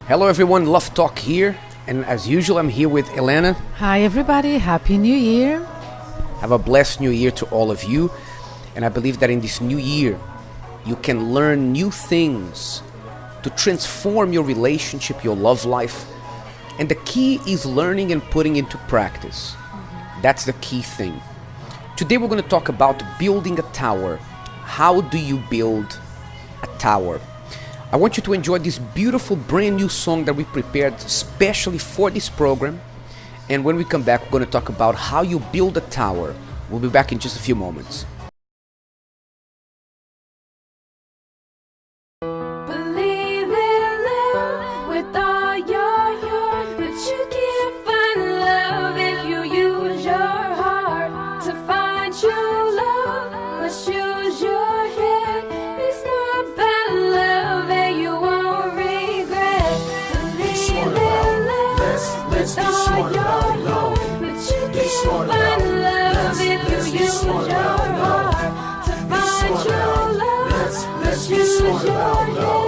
Hello everyone, Love Talk here, and as usual I'm here with Elena. Hi everybody, Happy New Year. Have a blessed new year to all of you, and I believe that in this new year you can learn new things to transform your relationship, your love life, and the key is learning and putting into practice. That's the key thing. Today we're going to talk about building a tower. How do you build a tower? I want you to enjoy this beautiful brand new song that we prepared specially for this program. And when we come back, we're going to talk about how you build a tower. We'll be back in just a few moments. Believe in love with all your heart, but you can't find love if you use your heart. To find true love, must use your head. It's more about love and you won't regret. Believe in love with all your heart, but you can't find love if you use your heart. To find true love, must use your head.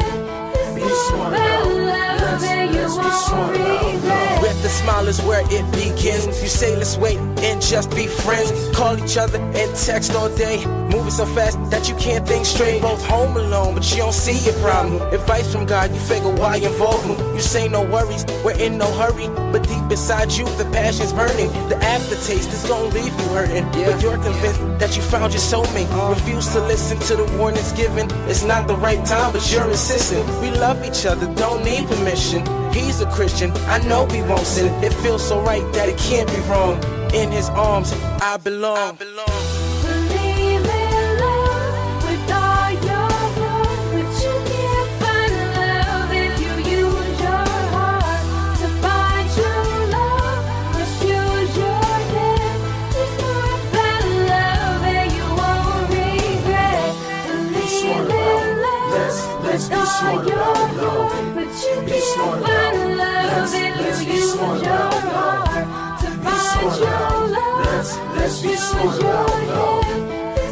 It's more about love and you won't regret. Where the smile is where it begins. You say let's wait and just be friends. Call each other and text all day. Moving so fast that you can't think straight. Both home alone but you don't see your problem. Advice from God, you figure why involve him. You say no worries, we're in no hurry. But deep inside you the passion's burning. The aftertaste is gonna leave you hurting. But you're convinced that you found your soulmate. Refuse to listen to the warnings given. It's not the right time but you're insistent. We love each other, don't need permission. He's a Christian, I know we won't sin. It feels so right that it can't be wrong. In his arms, I belong. Believe in love with all your heart, but you can't find love if you use your heart. To find true love, must use your head. It's more about love and you won't regret. Believe in love with all your heart, but you can't find love if you use your heart. To find true love, must use your head.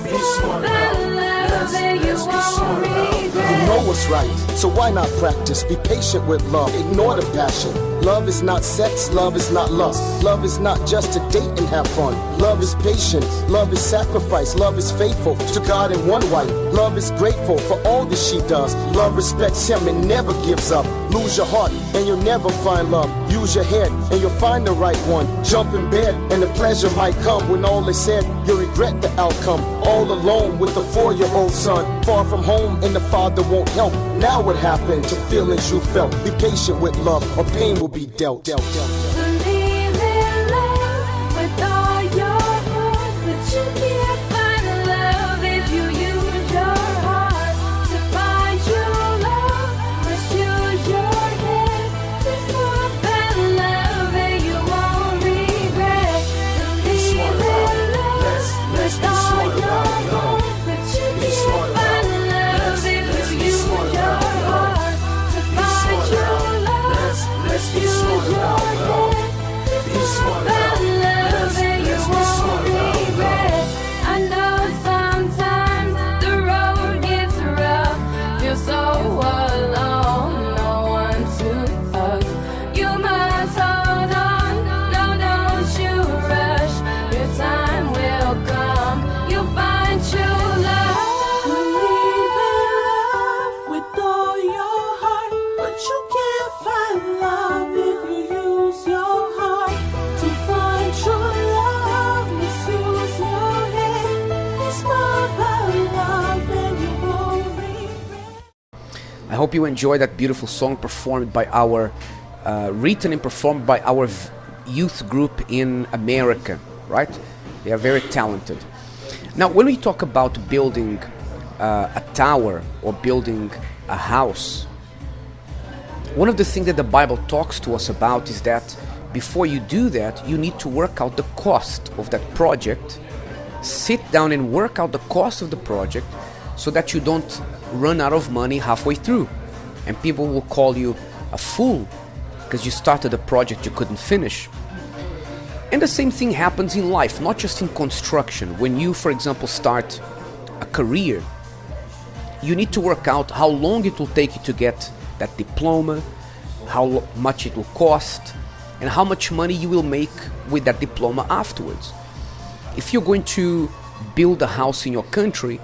It's more about love and you won't regret. You know what's right, so why not practice? Be patient with love, ignore the passion. Love is not sex, love is not lust. Love is not just to date and have fun. Love is patient, love is sacrifice. Love is faithful to God and one wife. Love is grateful for all that she does. Love respects him and never gives up. Lose your heart and you'll never find love. Use your head and you'll find the right one. Jump in bed and the pleasure might come. When all is said, you'll regret the outcome. All alone with the 4-year-old son, far from home and the father won't help. Now what happened to feelings you felt? Be patient with love or pain will be dealt. Believe in love with all your heart, but you can't find love if you use your heart. To find true love, must use your head. It's more about love and you won't regret. Believe in love with all your heart, but you can't find love if you use your heart. To find true love, must use your head. It's more about love and you won't regret. I know sometimes the road gets rough. Feel so alone, no one to hug. You must hold on, no, don't you rush. Your time will come, you'll find true love. Believe in love with all your heart, but you can't find love if you use your heart. To find true love, misuse your head. It's more about love and you won't regret. I hope you enjoy that beautiful song performed by our, written and performed by our youth group in America, right? They are very talented. Now, when we talk about building a tower or building a house, one of the things that the Bible talks to us about is that before you do that, you need to work out the cost of that project. Sit down and work out the cost of the project so that you don't run out of money halfway through. And people will call you a fool because you started a project you couldn't finish. And the same thing happens in life, not just in construction. When you, for example, start a career, you need to work out how long it will take you to get that diploma, how much it will cost, and how much money you will make with that diploma afterwards. If you're going to build a house in your country,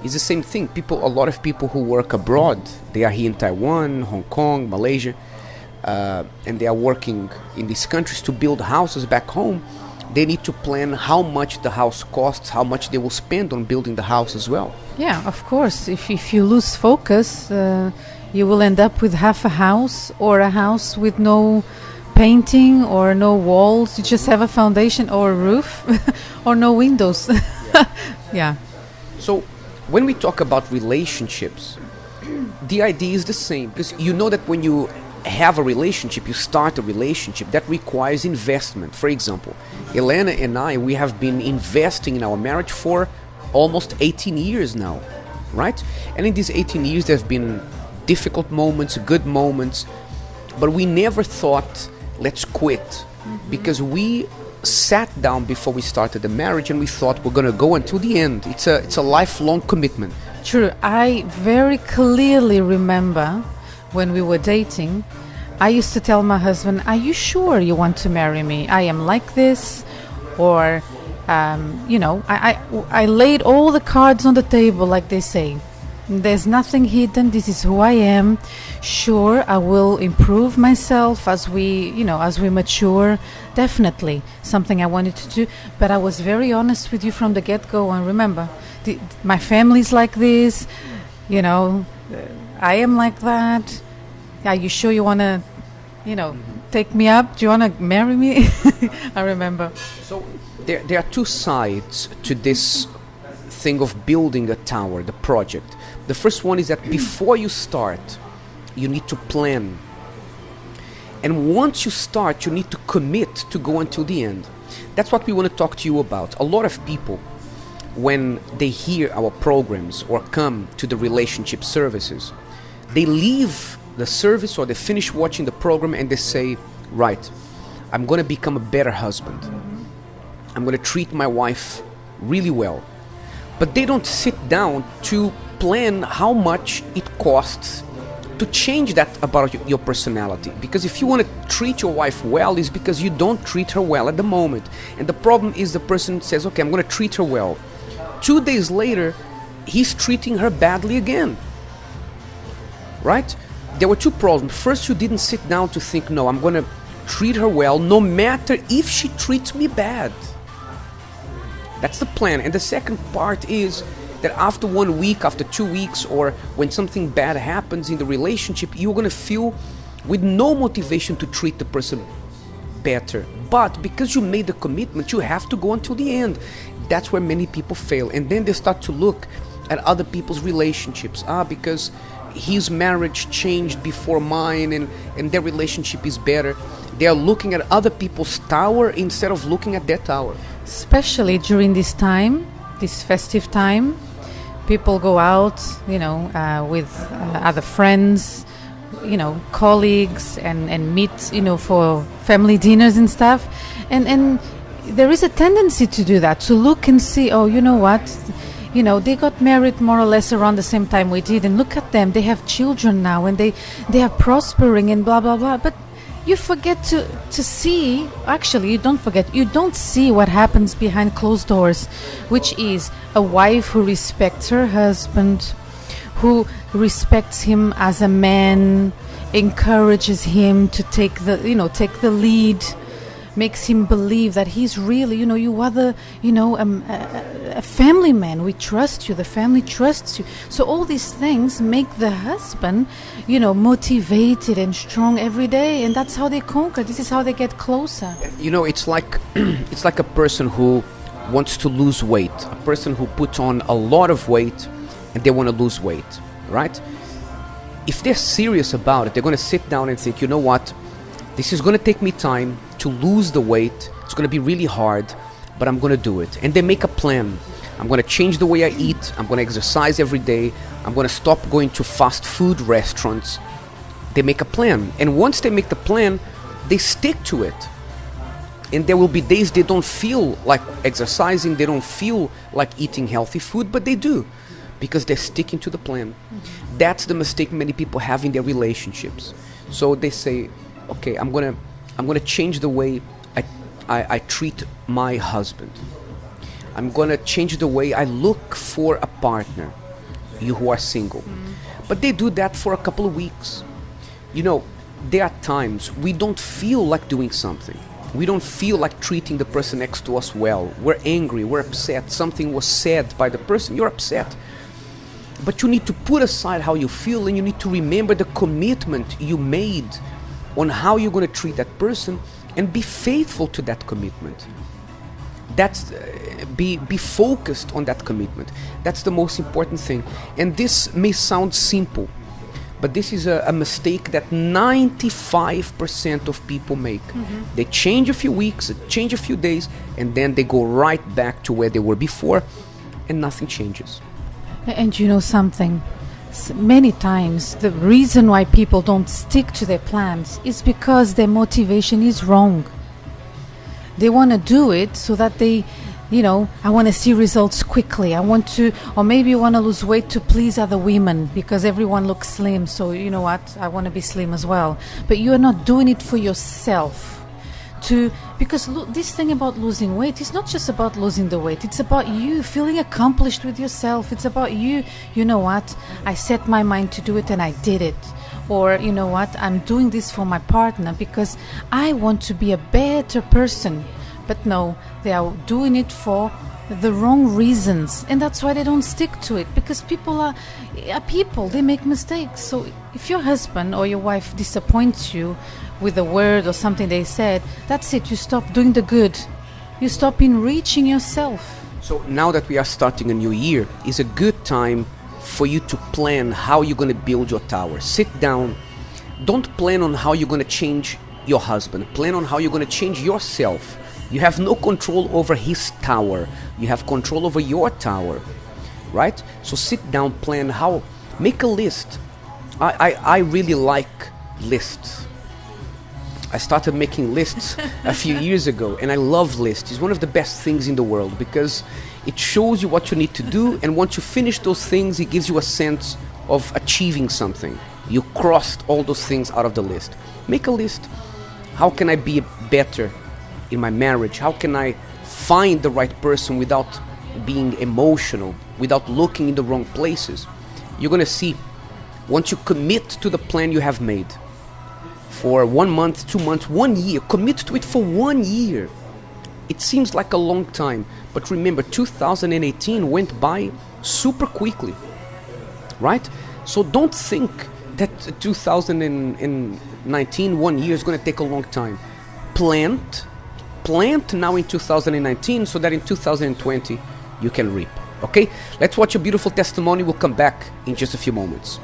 it's the same thing. A lot of people who work abroad, they are here in Taiwan, Hong Kong, Malaysia, and they are working in these countries to build houses back home. They need to plan how much the house costs, how much they will spend on building the house as well. Yeah, of course. If you lose focus, you will end up with half a house or a house with no painting or no walls. You just have a foundation or a roof or no windows. Yeah. So when we talk about relationships, the idea is the same, because you know that when you have a relationship, you start a relationship, that requires investment. For example, Elena and I, we have been investing in our marriage for almost 18 years now, right? And in these 18 years, there's been difficult moments, good moments, but we never thought, let's quit, because we sat down before we started the marriage and we thought we're gonna go until the end. It's a lifelong commitment. True. I very clearly remember when we were dating, I used to tell my husband, are you sure you want to marry me? I am like this, or I laid all the cards on the table, like they say. There's nothing hidden. This is who I am. Sure, I will improve myself as we mature. Definitely something I wanted to do. But I was very honest with you from the get-go. And remember, my family's like this. I am like that. Are you sure you want to, take me up? Do you want to marry me? I remember. So there are two sides to this thing of building a tower, the project. The first one is that before you start, you need to plan. And once you start, you need to commit to go until the end. That's what we want to talk to you about. A lot of people, when they hear our programs or come to the relationship services, they leave the service or they finish watching the program and they say, right, I'm going to become a better husband. I'm going to treat my wife really well. But they don't sit down to plan how much it costs to change that about your personality. Because if you want to treat your wife well, it's because you don't treat her well at the moment. And the problem is the person says, okay, I'm going to treat her well. 2 days later, he's treating her badly again. Right? There were two problems. First, you didn't sit down to think, no, I'm going to treat her well no matter if she treats me bad. That's the plan. And the second part is that after 1 week, after 2 weeks, or when something bad happens in the relationship, you're going to feel with no motivation to treat the person better. But because you made the commitment, you have to go until the end. That's where many people fail. And then they start to look at other people's relationships. Because his marriage changed before mine and their relationship is better. They are looking at other people's tower instead of looking at their tower. Especially during this time, this festive time, people go out, with other friends, colleagues, and meet, for family dinners and stuff. And there is a tendency to do that, to look and see, oh, you know what? They got married more or less around the same time we did, and look at them, they have children now, and they are prospering and blah, blah, blah. But you forget to see, actually you don't see what happens behind closed doors, which is a wife who respects her husband, who respects him as a man, encourages him to take the lead, makes him believe that he's really, you are a family man. We trust you. The family trusts you. So all these things make the husband, motivated and strong every day, and that's how they conquer. This is how they get closer. It's like it's like a person who wants to lose weight, a person who puts on a lot of weight, and they want to lose weight, right? If they're serious about it, they're going to sit down and think, you know what? This is going to take me time to lose the weight. It's going to be really hard, but I'm going to do it. And they make a plan. I'm going to change the way I eat. I'm going to exercise every day. I'm going to stop going to fast food restaurants. They make a plan. And once they make the plan, they stick to it. And there will be days they don't feel like exercising, they don't feel like eating healthy food, but they do because they're sticking to the plan. That's the mistake many people have in their relationships. So they say, okay, I'm gonna change the way I treat my husband. I'm gonna change the way I look for a partner, you who are single. But they do that for a couple of weeks. You know, there are times we don't feel like doing something. We don't feel like treating the person next to us well. We're angry, we're upset. Something was said by the person, you're upset. But you need to put aside how you feel, and you need to remember the commitment you made on how you're going to treat that person, and be faithful to that commitment. That's be focused on that commitment. That's the most important thing. And this may sound simple, but this is a mistake that 95% of people make. They change a few weeks, change a few days, and then they go right back to where they were before, and nothing changes. And you know something? Many times the reason why people don't stick to their plans is because their motivation is wrong. They want to do it so that they, you know, I want to see results quickly. I want to, or maybe you want to lose weight to please other women because everyone looks slim. So you know what? I want to be slim as well. But you are not doing it for yourself. Because this thing about losing weight is not just about losing the weight. It's about you feeling accomplished with yourself. It's about you know what? I set my mind to do it and I did it. Or you know what? I'm doing this for my partner because I want to be a better person. But no, they are doing it for the wrong reasons, and that's why they don't stick to it, because people are people, they make mistakes. So if your husband or your wife disappoints you with a word or something they said, that's it, you stop doing the good, you stop enriching yourself. So now that we are starting a new year, is a good time for you to plan how you're going to build your tower. Sit down, don't plan on how you're going to change your husband, plan on how you're going to change yourself. You have no control over his tower. You have control over your tower, right? So sit down, plan how, make a list. I really like lists. I started making lists a few years ago, and I love lists. It's one of the best things in the world because it shows you what you need to do, and once you finish those things, it gives you a sense of achieving something. You crossed all those things out of the list. Make a list. How can I be better in my marriage? How can I find the right person without being emotional, without looking in the wrong places? You're going to see, once you commit to the plan you have made for 1 month, 2 months, 1 year, commit to it for 1 year. It seems like a long time, but remember, 2018 went by super quickly, right? So don't think that 2019, 1 year, is going to take a long time. Plant now in 2019 so that in 2020 you can reap. Okay, let's watch a beautiful testimony. We'll come back in just a few moments.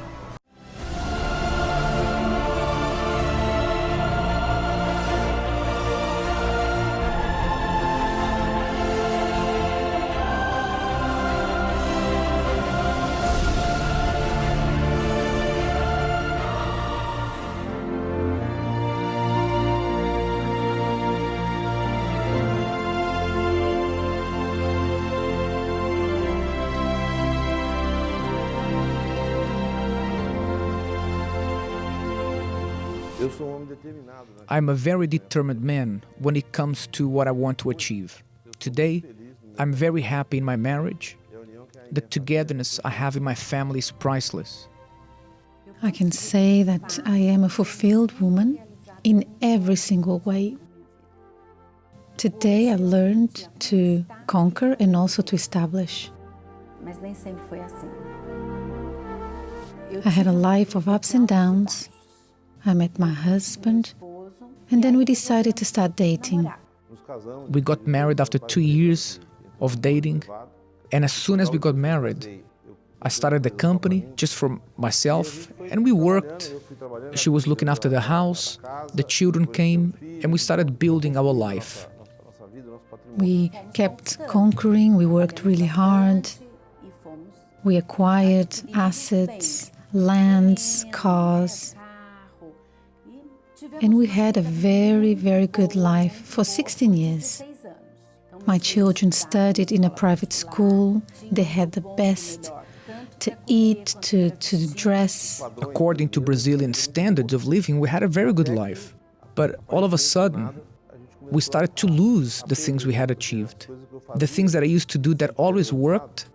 I'm a very determined man when it comes to what I want to achieve. Today, I'm very happy in my marriage. The togetherness I have in my family is priceless. I can say that I am a fulfilled woman in every single way. Today I learned to conquer and also to establish. Mas nem sempre foi assim. I had a life of ups and downs. I met my husband, and then we decided to start dating. We got married after 2 years of dating, and as soon as we got married, I started the company just for myself, and we worked. She was looking after the house, the children came, and we started building our life. We kept conquering, we worked really hard. We acquired assets, lands, cars. And we had a very, very good life for 16 years. My children studied in a private school. They had the best to eat, to dress. According to Brazilian standards of living, we had a very good life. But all of a sudden, we started to lose the things we had achieved. The things that I used to do that always worked,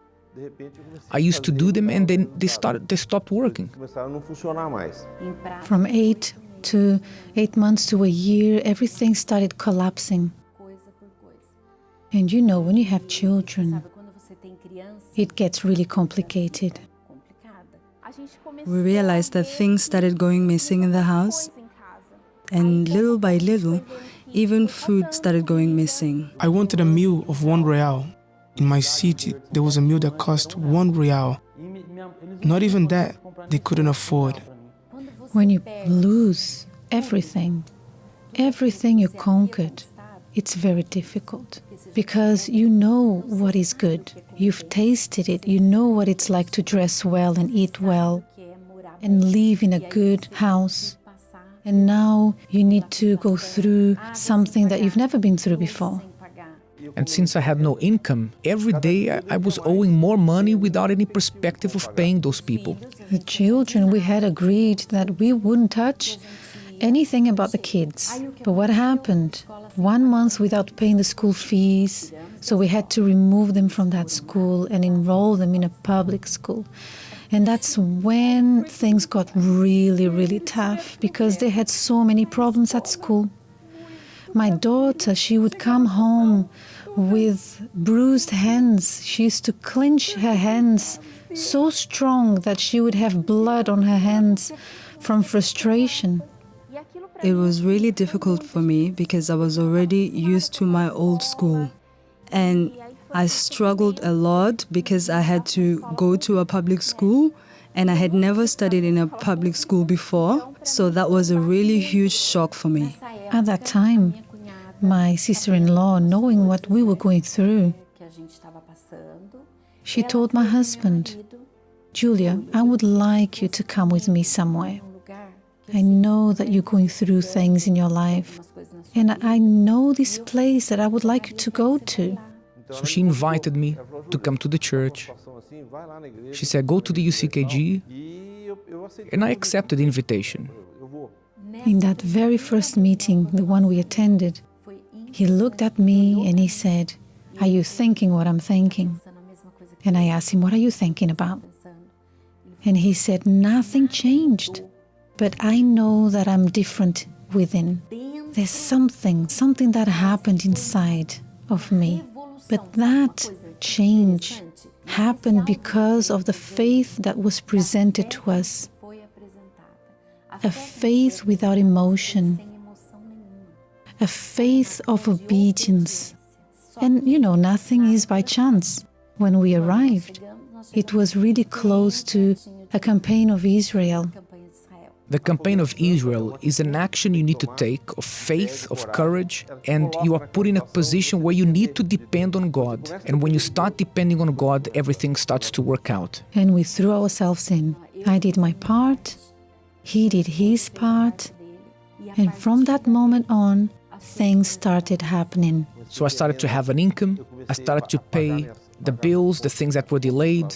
I used to do them and then they stopped working. From 8 months to a year, everything started collapsing. And you know, when you have children, it gets really complicated. We realized that things started going missing in the house, and little by little, even food started going missing. I wanted a meal of R$1. In my city, there was a meal that cost R$1. Not even that they couldn't afford. When you lose everything you conquered, it's very difficult because you know what is good. You've tasted it. You know what it's like to dress well and eat well and live in a good house. And now you need to go through something that you've never been through before. And since I had no income, every day I was owing more money without any perspective of paying those people. The children, we had agreed that we wouldn't touch anything about the kids. But what happened? 1 month without paying the school fees, so we had to remove them from that school and enroll them in a public school. And that's when things got really, really tough because they had so many problems at school. My daughter, she would come home with bruised hands. She used to clench her hands so strong that she would have blood on her hands from frustration. It was really difficult for me because I was already used to my old school. And I struggled a lot because I had to go to a public school and I had never studied in a public school before. So that was a really huge shock for me. At that time, my sister-in-law, knowing what we were going through, she told my husband, "Julia, I would like you to come with me somewhere. I know that you're going through things in your life, and I know this place that I would like you to go to." So she invited me to come to the church. She said, "Go to the UCKG," and I accepted the invitation. In that very first meeting, the one we attended, he looked at me and he said, "Are you thinking what I'm thinking?" And I asked him, "What are you thinking about?" And he said, "Nothing changed, but I know that I'm different within. There's something that happened inside of me. But that change happened because of the faith that was presented to us. A faith without emotion. A faith of obedience. And you know, nothing is by chance. When we arrived, it was really close to a campaign of Israel. The campaign of Israel is an action you need to take of faith, of courage, and you are put in a position where you need to depend on God. And when you start depending on God, everything starts to work out. And we threw ourselves in. I did my part, he did his part, and from that moment on, things started happening. So I started to have an income, I started to pay the bills, the things that were delayed,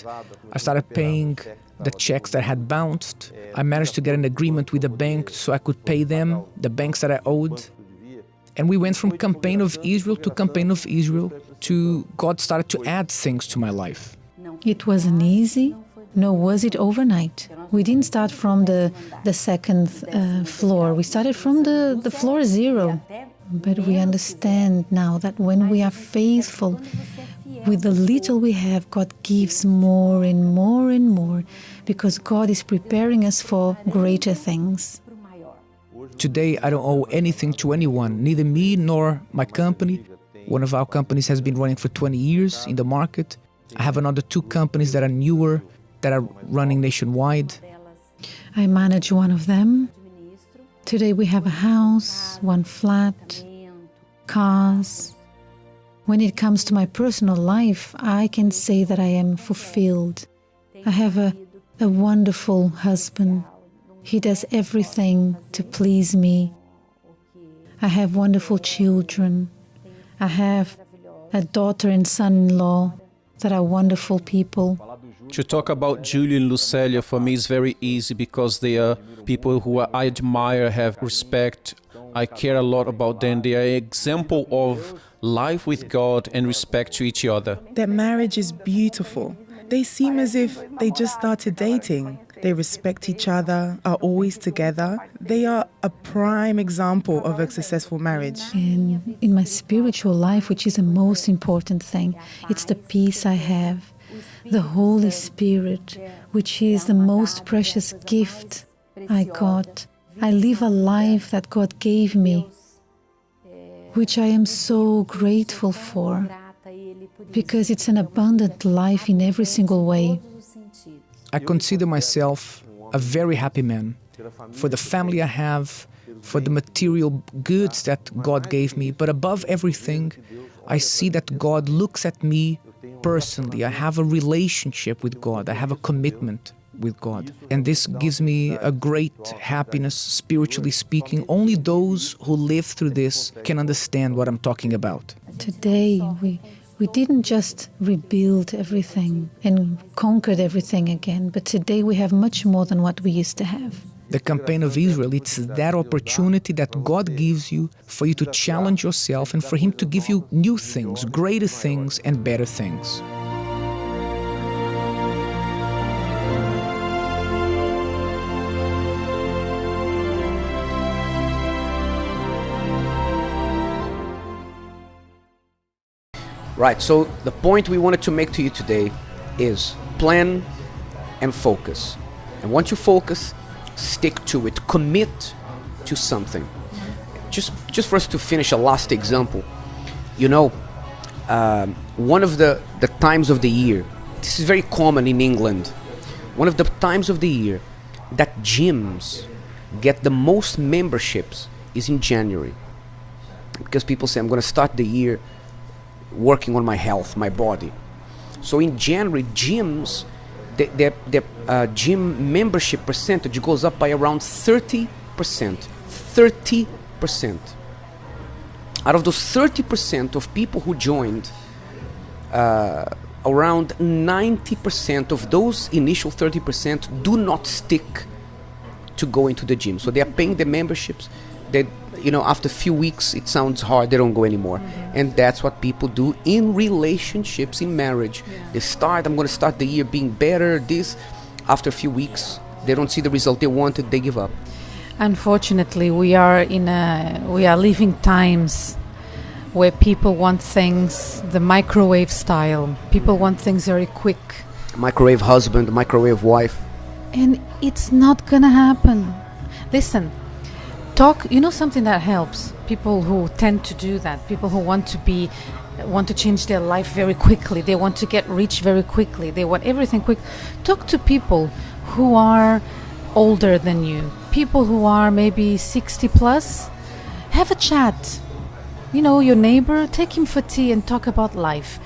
I started paying the checks that had bounced. I managed to get an agreement with the bank so I could pay them, the banks that I owed. And we went from campaign of Israel to campaign of Israel to God started to add things to my life. It wasn't easy, nor was it overnight. We didn't start from the second floor. We started from the floor zero. But we understand now that when we are faithful, with the little we have, God gives more and more and more, because God is preparing us for greater things. Today, I don't owe anything to anyone, neither me nor my company. One of our companies has been running for 20 years in the market. I have another 2 companies that are newer, that are running nationwide. I manage one of them. Today we have a house, 1 flat, cars. When it comes to my personal life, I can say that I am fulfilled. I have a wonderful husband. He does everything to please me. I have wonderful children. I have a daughter and son-in-law that are wonderful people. To talk about Julie and Lucelia for me is very easy because they are people who I admire, have respect. I care a lot about them. They are an example of life with God and respect to each other. Their marriage is beautiful. They seem as if they just started dating. They respect each other, are always together. They are a prime example of a successful marriage. And in my spiritual life, which is the most important thing, it's the peace I have, the Holy Spirit, which is the most precious gift I got. I live a life that God gave me, which I am so grateful for, because it's an abundant life in every single way. I consider myself a very happy man for the family I have, for the material goods that God gave me. But above everything, I see that God looks at me personally. I have a relationship with God. I have a commitment with God. And this gives me a great happiness, spiritually speaking. Only those who live through this can understand what I'm talking about. Today, we didn't just rebuild everything and conquered everything again, but today we have much more than what we used to have. The campaign of Israel, it's that opportunity that God gives you for you to challenge yourself and for Him to give you new things, greater things, and better things. Right, so the point we wanted to make to you today is plan and focus. And once you focus, stick to it, commit to something. Just for us to finish a last example, you know, one of the times of the year, this is very common in England, one of the times of the year that gyms get the most memberships is in January. Because people say, I'm going to start the year working on my health, my body. So in January, gyms, their gym membership percentage goes up by around 30%. 30%. Out of those 30% of people who joined, around 90% of those initial 30% do not stick to go into the gym. So they are paying the memberships. They, you know, after a few weeks, it sounds hard, they don't go anymore. And that's what people do in relationships, in marriage. They start, I'm going to start the year being better, this. After a few weeks, they don't see the result they wanted, they give up. Unfortunately, we are living times where people want things the microwave style. People want things very quick. Microwave husband, microwave wife. And it's not gonna happen. Listen, you know something that helps? People who tend to do that, people who want to change their life very quickly, they want to get rich very quickly, they want everything quick. Talk to people who are older than you, people who are maybe 60 plus. Have a chat. You know, your neighbor, take him for tea and talk about life.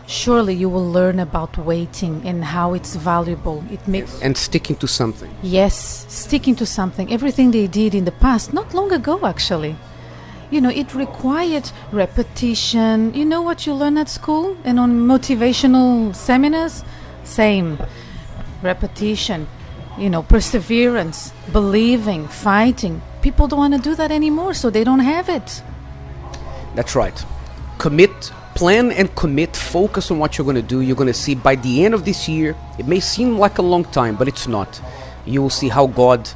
Surely you will learn about waiting and how it's valuable. It makes and sticking to something. Yes, sticking to something. Everything they did in the past, not long ago actually. You know, it required repetition. You know what you learn at school and on motivational seminars? Same. Repetition. You know, perseverance, believing, fighting. People don't want to do that anymore, so they don't have it. That's right. Commit. Plan and commit, focus on what you're going to do. You're going to see by the end of this year, it may seem like a long time, but it's not. You will see how God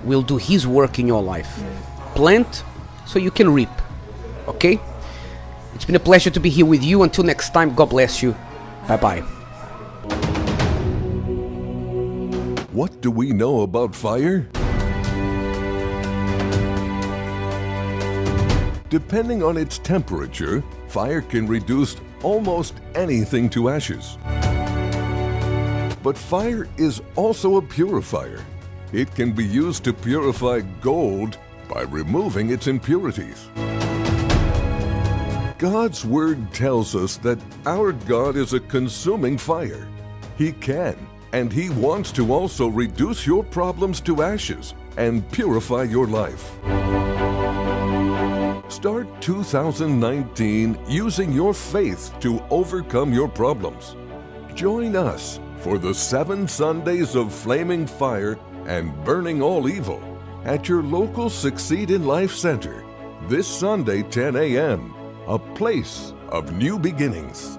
will do His work in your life. Plant so you can reap. Okay? It's been a pleasure to be here with you. Until next time, God bless you. Bye-bye. What do we know about fire? Depending on its temperature, fire can reduce almost anything to ashes. But fire is also a purifier. It can be used to purify gold by removing its impurities. God's Word tells us that our God is a consuming fire. He can, and He wants to also reduce your problems to ashes and purify your life. Start 2019 using your faith to overcome your problems. Join us for the 7 Sundays of Flaming Fire and Burning All Evil at your local Succeed in Life Center this Sunday, 10 a.m., a place of new beginnings.